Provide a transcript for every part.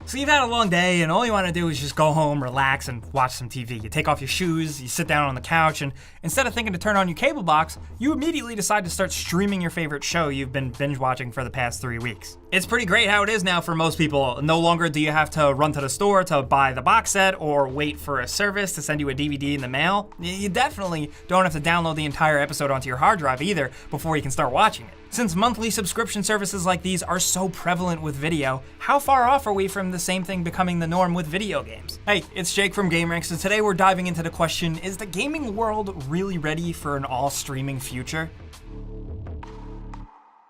So you've had a long day and all you want to do is just go home, relax, and watch some TV. You take off your shoes, you sit down on the couch, and instead of thinking to turn on your cable box, you immediately decide to start streaming your favorite show you've been binge watching for the past 3 weeks. It's pretty great how it is now for most people. No longer do you have to run to the store to buy the box set or wait for a service to send you a DVD in the mail. You definitely don't have to download the entire episode onto your hard drive either before you can start watching it. Since monthly subscription services like these are so prevalent with video, how far off are we from the same thing becoming the norm with video games? Hey, it's Jake from GameRanks, and today we're diving into the question, is the gaming world really ready for an all-streaming future?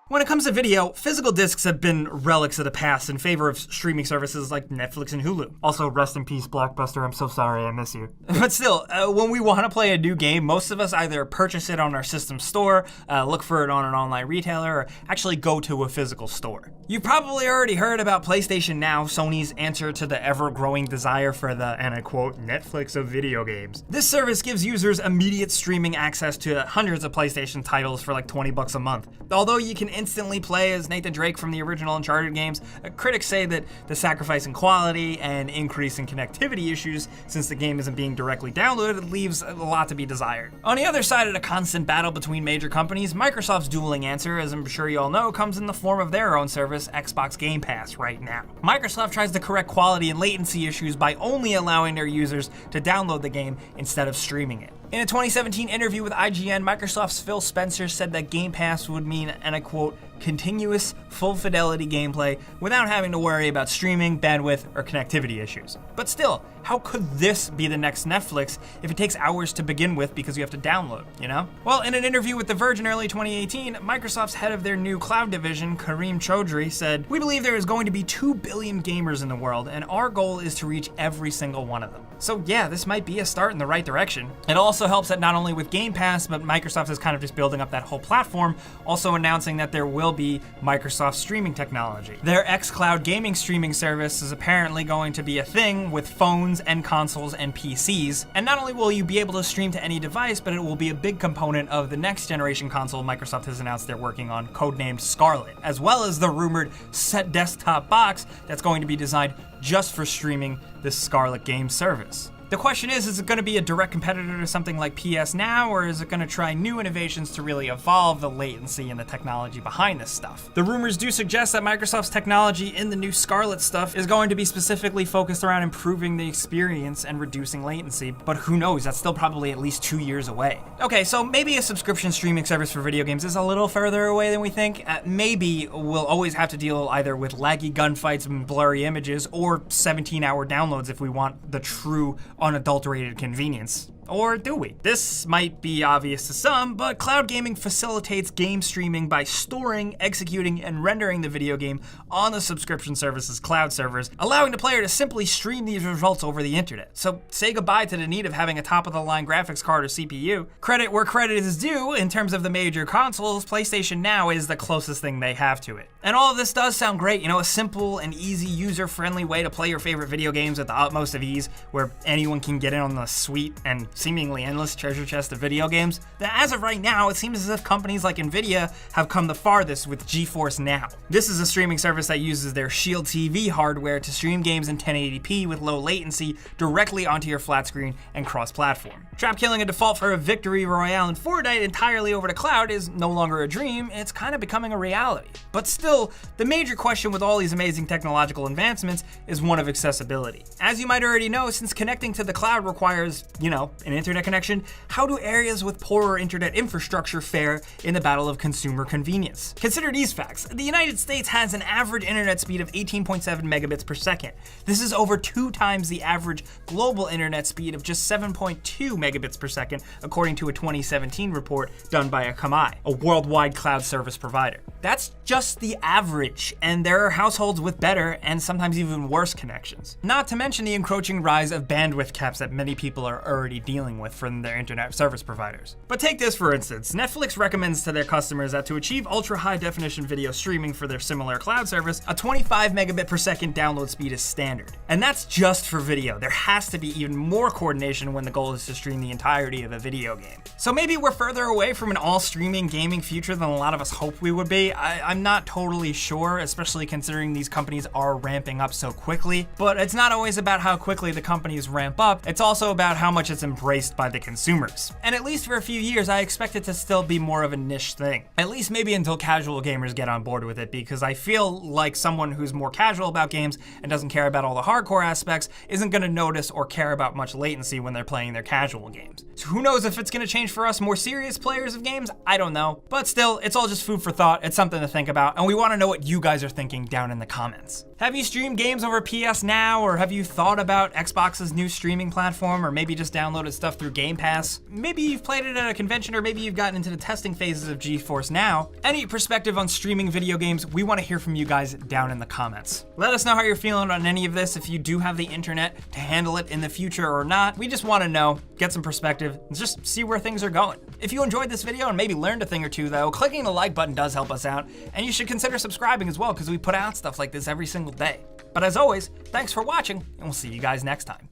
When it comes to video, physical discs have been relics of the past in favor of streaming services like Netflix and Hulu. Also, rest in peace, Blockbuster. I'm so sorry, I miss you. But still, when we want to play a new game, most of us either purchase it on our system store, look for it on an online retailer, or actually go to a physical store. You've probably already heard about PlayStation Now, Sony's answer to the ever-growing desire for the, and I quote, Netflix of video games. This service gives users immediate streaming access to hundreds of PlayStation titles for like $20 a month. Although you can instantly play as Nathan Drake from the original Uncharted games, critics say that the sacrifice in quality and increase in connectivity issues, since the game isn't being directly downloaded, leaves a lot to be desired. On the other side of the constant battle between major companies, Microsoft's dueling answer, as I'm sure you all know, comes in the form of their own service, Xbox Game Pass, right now. Microsoft tries to correct quality and latency issues by only allowing their users to download the game instead of streaming it. In a 2017 interview with IGN, Microsoft's Phil Spencer said that Game Pass would mean, and I quote, continuous, full-fidelity gameplay without having to worry about streaming, bandwidth, or connectivity issues. But still, how could this be the next Netflix if it takes hours to begin with because you have to download, you know? Well, in an interview with The Verge in early 2018, Microsoft's head of their new cloud division, Kareem Chaudhry, said, "We believe there is going to be 2 billion gamers in the world, and our goal is to reach every single one of them." So yeah, this might be a start in the right direction. It also helps that not only with Game Pass, but Microsoft is kind of just building up that whole platform, also announcing that there will be Microsoft streaming technology. Their xCloud gaming streaming service is apparently going to be a thing with phones and consoles and PCs, and not only will you be able to stream to any device, but it will be a big component of the next generation console Microsoft has announced they're working on, codenamed Scarlett, as well as the rumored set desktop box that's going to be designed just for streaming this Scarlett game service. The question is it going to be a direct competitor to something like PS Now, or is it going to try new innovations to really evolve the latency and the technology behind this stuff? The rumors do suggest that Microsoft's technology in the new Scarlett stuff is going to be specifically focused around improving the experience and reducing latency, but who knows, that's still probably at least 2 years away. Okay, so maybe a subscription streaming service for video games is a little further away than we think. Maybe we'll always have to deal either with laggy gunfights and blurry images, or 17-hour downloads if we want the true unadulterated convenience. Or do we? This might be obvious to some, but cloud gaming facilitates game streaming by storing, executing, and rendering the video game on the subscription service's cloud servers, allowing the player to simply stream these results over the internet. So say goodbye to the need of having a top-of-the-line graphics card or CPU. Credit where credit is due, in terms of the major consoles, PlayStation Now is the closest thing they have to it. And all of this does sound great, you know, a simple and easy, user-friendly way to play your favorite video games at the utmost of ease, where anyone can get in on the sweet and seemingly endless treasure chest of video games. As of right now, it seems as if companies like Nvidia have come the farthest with GeForce Now. This is a streaming service that uses their Shield TV hardware to stream games in 1080p with low latency directly onto your flat screen and cross-platform. Trap killing a default for a victory royale in Fortnite entirely over the cloud is no longer a dream, it's kind of becoming a reality. But still, the major question with all these amazing technological advancements is one of accessibility. As you might already know, since connecting to the cloud requires, you know, an internet connection, how do areas with poorer internet infrastructure fare in the battle of consumer convenience? Consider these facts. The United States has an average internet speed of 18.7 megabits per second. This is over 2 times the average global internet speed of just 7.2 megabits per second, according to a 2017 report done by Akamai, a worldwide cloud service provider. That's just the average, and there are households with better and sometimes even worse connections. Not to mention the encroaching rise of bandwidth caps that many people are already dealing with from their internet service providers. But take this for instance. Netflix recommends to their customers that to achieve ultra high definition video streaming for their similar cloud service, a 25 megabit per second download speed is standard. And that's just for video. There has to be even more coordination when the goal is to stream the entirety of a video game. So maybe we're further away from an all streaming gaming future than a lot of us hope we would be. I'm not totally totally sure, especially considering these companies are ramping up so quickly. But it's not always about how quickly the companies ramp up, it's also about how much it's embraced by the consumers. And at least for a few years, I expect it to still be more of a niche thing. At least maybe until casual gamers get on board with it, because I feel like someone who's more casual about games and doesn't care about all the hardcore aspects isn't gonna notice or care about much latency when they're playing their casual games. So who knows if it's gonna change for us more serious players of games? I don't know. But still, it's all just food for thought. It's something to think about, and we wanna know what you guys are thinking down in the comments. Have you streamed games over PS Now, or have you thought about Xbox's new streaming platform, or maybe just downloaded stuff through Game Pass? Maybe you've played it at a convention, or maybe you've gotten into the testing phases of GeForce Now. Any perspective on streaming video games, we want to hear from you guys down in the comments. Let us know how you're feeling on any of this, if you do have the internet to handle it in the future or not. We just want to know, get some perspective, and just see where things are going. If you enjoyed this video and maybe learned a thing or two though, clicking the like button does help us out, and you should consider subscribing as well, because we put out stuff like this every single day. But as always, thanks for watching, and we'll see you guys next time.